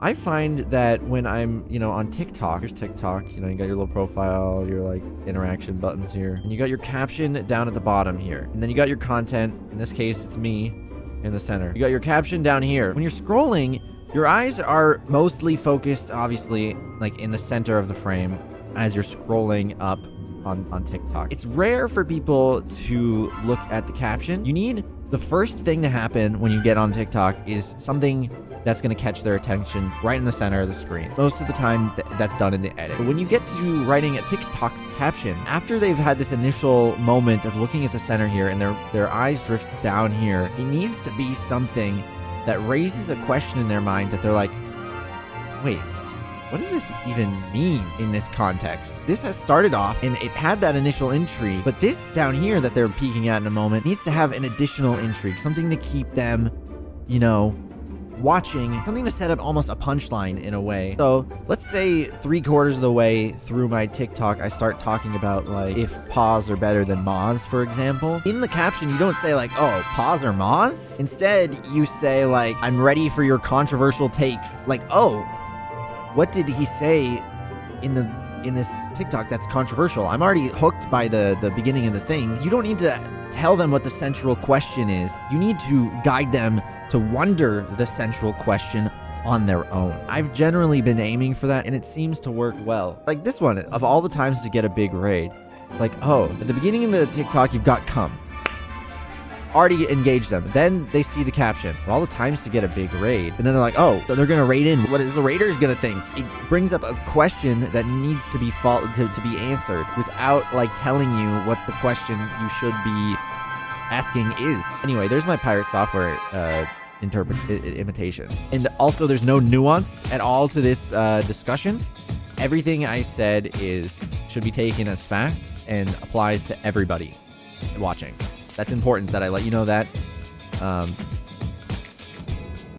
I find that when I'm, on TikTok, here's TikTok, you got your little profile, your like interaction buttons here, and you got your caption down at the bottom here. And then you got your content. In this case, it's me in the center. You got your caption down here. When you're scrolling, your eyes are mostly focused, obviously, like in the center of the frame as you're scrolling up on TikTok. It's rare for people to look at the caption. You need the first thing to happen when you get on TikTok is something that's going to catch their attention right in the center of the screen. Most of the time, that's done in the edit. But when you get to writing a TikTok caption, after they've had this initial moment of looking at the center here and their eyes drift down here, it needs to be something that raises a question in their mind that they're like, wait, what does this even mean in this context? This has started off and it had that initial intrigue, but this down here that they're peeking at in a moment needs to have an additional intrigue, something to keep them, watching, something to set up almost a punchline in a way. So let's say 3/4 of the way through my TikTok, I start talking about like if paws are better than maws, for example. In the caption, you don't say like, oh, paws or maws? Instead, you say like, I'm ready for your controversial takes. Like, oh, what did he say in this TikTok that's controversial? I'm already hooked by the beginning of the thing. You don't need to tell them what the central question is. You need to guide them to wonder the central question on their own. I've generally been aiming for that, and it seems to work well. Like this one, of all the times to get a big raid, it's like, oh, at the beginning of the TikTok, you've got come. Already engage them. Then they see the caption. Of all the times to get a big raid. And then they're like, oh, they're going to raid in. What is the raiders going to think? It brings up a question that needs to be to be answered without like telling you what the question you should be asking is. Anyway, there's my pirate software imitation. And also there's no nuance at all to this discussion. Everything I said should be taken as facts and applies to everybody watching. That's important that I let you know that.